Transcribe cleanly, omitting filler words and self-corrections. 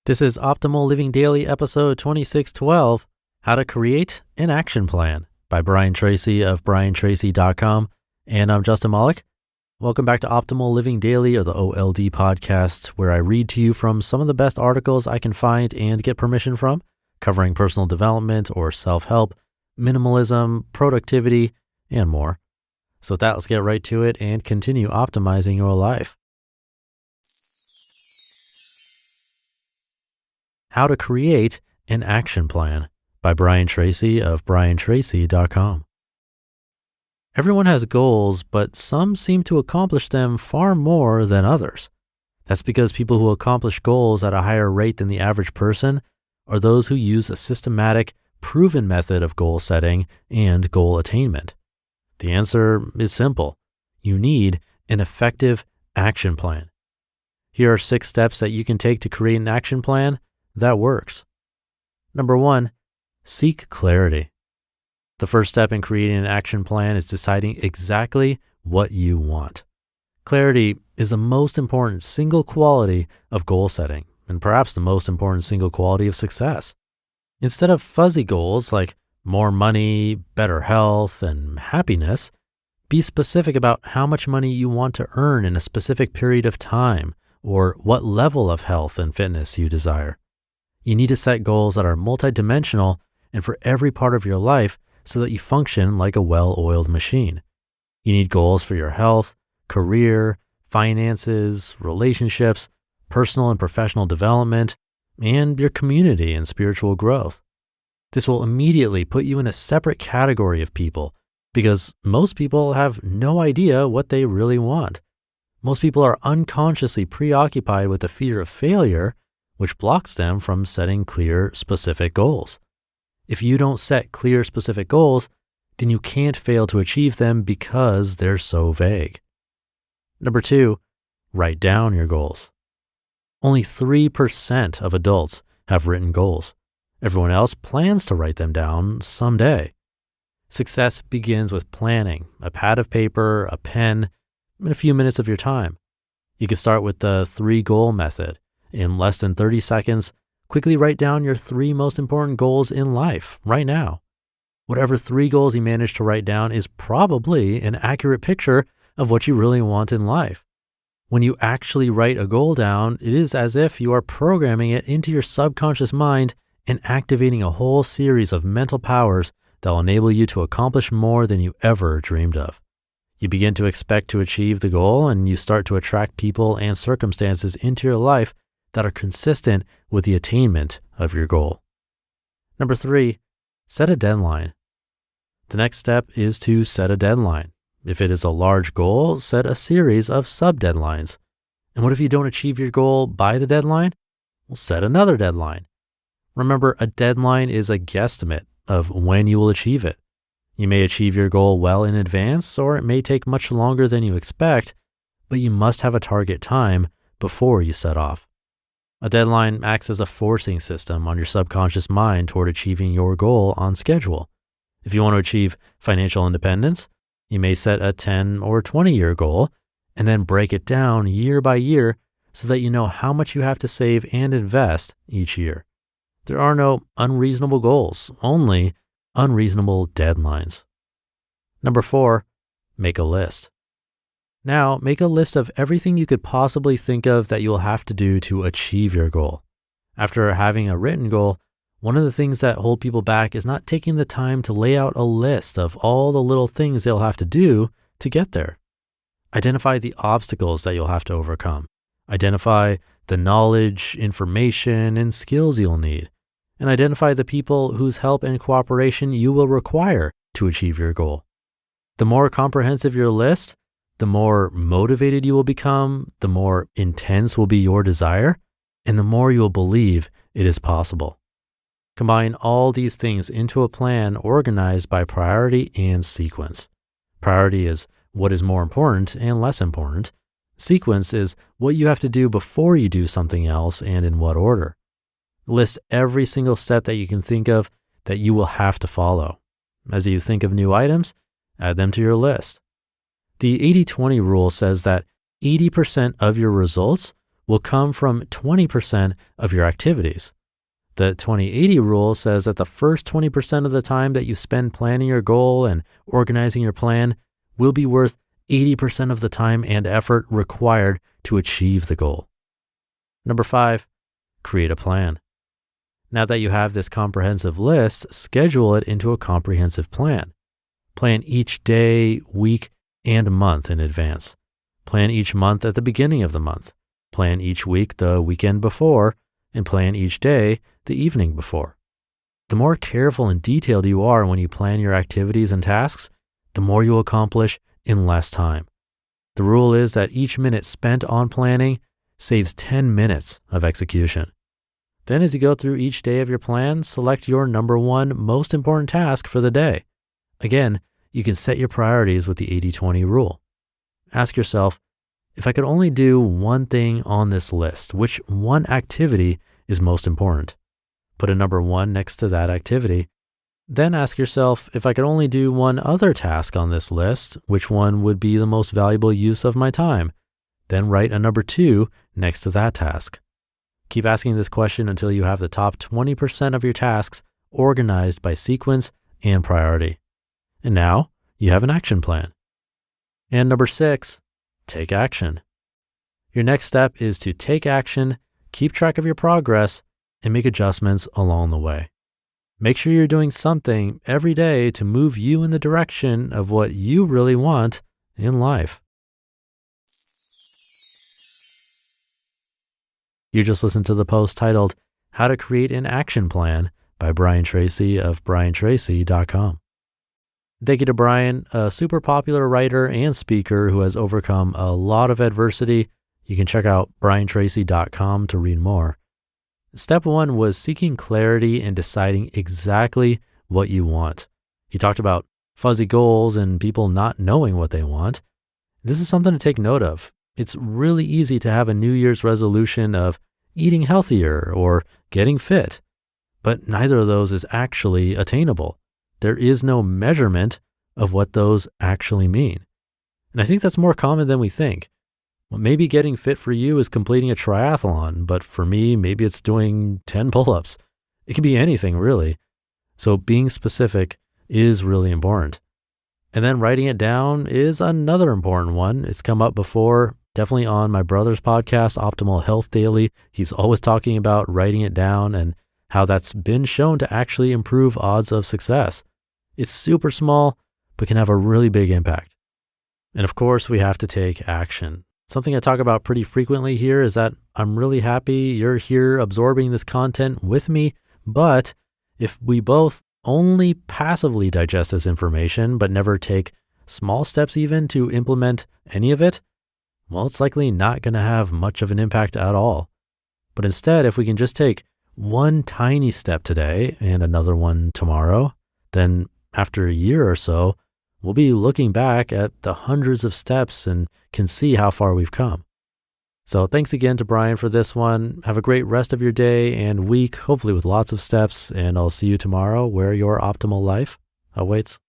This is Optimal Living Daily episode 2612, How to Create an Action Plan by Brian Tracy of briantracy.com. And I'm Justin Malik. Welcome back to Optimal Living Daily, or the OLD podcast, where I read to you from some of the best articles I can find and get permission from, covering personal development or self-help, minimalism, productivity, and more. So with that, let's get right to it and continue optimizing your life. How to Create an Action Plan by Brian Tracy of briantracy.com. Everyone has goals, but some seem to accomplish them far more than others. That's because people who accomplish goals at a higher rate than the average person are those who use a systematic, proven method of goal setting and goal attainment. The answer is simple. You need an effective action plan. Here are 6 steps that you can take to create an action plan that works. Number 1, seek clarity. The first step in creating an action plan is deciding exactly what you want. Clarity is the most important single quality of goal setting, and perhaps the most important single quality of success. Instead of fuzzy goals like more money, better health, and happiness, be specific about how much money you want to earn in a specific period of time, or what level of health and fitness you desire. You need to set goals that are multidimensional and for every part of your life so that you function like a well-oiled machine. You need goals for your health, career, finances, relationships, personal and professional development, and your community and spiritual growth. This will immediately put you in a separate category of people because most people have no idea what they really want. Most people are unconsciously preoccupied with the fear of failure, which blocks them from setting clear, specific goals. If you don't set clear, specific goals, then you can't fail to achieve them because they're so vague. Number 2, write down your goals. Only 3% of adults have written goals. Everyone else plans to write them down someday. Success begins with planning, a pad of paper, a pen, and a few minutes of your time. You can start with the 3-goal method. In less than 30 seconds, quickly write down your 3 most important goals in life right now. Whatever 3 goals you manage to write down is probably an accurate picture of what you really want in life. When you actually write a goal down, it is as if you are programming it into your subconscious mind and activating a whole series of mental powers that will enable you to accomplish more than you ever dreamed of. You begin to expect to achieve the goal, and you start to attract people and circumstances into your life that are consistent with the attainment of your goal. Number 3, set a deadline. The next step is to set a deadline. If it is a large goal, set a series of sub-deadlines. And what if you don't achieve your goal by the deadline? Well, set another deadline. Remember, a deadline is a guesstimate of when you will achieve it. You may achieve your goal well in advance, or it may take much longer than you expect, but you must have a target time before you set off. A deadline acts as a forcing system on your subconscious mind toward achieving your goal on schedule. If you want to achieve financial independence, you may set a 10 or 20-year goal and then break it down year by year so that you know how much you have to save and invest each year. There are no unreasonable goals, only unreasonable deadlines. Number 4, make a list. Now, make a list of everything you could possibly think of that you'll have to do to achieve your goal. After having a written goal, one of the things that hold people back is not taking the time to lay out a list of all the little things they'll have to do to get there. Identify the obstacles that you'll have to overcome. Identify the knowledge, information, and skills you'll need. And identify the people whose help and cooperation you will require to achieve your goal. The more comprehensive your list, the more motivated you will become, the more intense will be your desire, and the more you will believe it is possible. Combine all these things into a plan organized by priority and sequence. Priority is what is more important and less important. Sequence is what you have to do before you do something else and in what order. List every single step that you can think of that you will have to follow. As you think of new items, add them to your list. The 80-20 rule says that 80% of your results will come from 20% of your activities. The 20-80 rule says that the first 20% of the time that you spend planning your goal and organizing your plan will be worth 80% of the time and effort required to achieve the goal. Number 5, create a plan. Now that you have this comprehensive list, schedule it into a comprehensive plan. Plan each day, week, and month in advance. Plan each month at the beginning of the month. Plan each week the weekend before, and plan each day the evening before. The more careful and detailed you are when you plan your activities and tasks, the more you'll accomplish in less time. The rule is that each minute spent on planning saves 10 minutes of execution. Then as you go through each day of your plan, select your number one most important task for the day. Again, you can set your priorities with the 80-20 rule. Ask yourself, if I could only do one thing on this list, which one activity is most important? Put a number 1 next to that activity. Then ask yourself, if I could only do one other task on this list, which one would be the most valuable use of my time? Then write a number 2 next to that task. Keep asking this question until you have the top 20% of your tasks organized by sequence and priority. And now you have an action plan. And number 6, take action. Your next step is to take action, keep track of your progress, and make adjustments along the way. Make sure you're doing something every day to move you in the direction of what you really want in life. You just listened to the post titled, How to Create an Action Plan by Brian Tracy of briantracy.com. Thank you to Brian, a super popular writer and speaker who has overcome a lot of adversity. You can check out briantracy.com to read more. Step 1 was seeking clarity and deciding exactly what you want. He talked about fuzzy goals and people not knowing what they want. This is something to take note of. It's really easy to have a New Year's resolution of eating healthier or getting fit, but neither of those is actually attainable. There is no measurement of what those actually mean. And I think that's more common than we think. Well, maybe getting fit for you is completing a triathlon, but for me, maybe it's doing 10 pull-ups. It can be anything, really. So being specific is really important. And then writing it down is another important one. It's come up before, definitely on my brother's podcast, Optimal Health Daily. He's always talking about writing it down and how that's been shown to actually improve odds of success. It's super small, but can have a really big impact. And of course, we have to take action. Something I talk about pretty frequently here is that I'm really happy you're here absorbing this content with me, but if we both only passively digest this information, but never take small steps even to implement any of it, well, it's likely not going to have much of an impact at all. But instead, if we can just take one tiny step today and another one tomorrow, then after a year or so, we'll be looking back at the hundreds of steps and can see how far we've come. So thanks again to Brian for this one. Have a great rest of your day and week, hopefully with lots of steps, and I'll see you tomorrow where your optimal life awaits.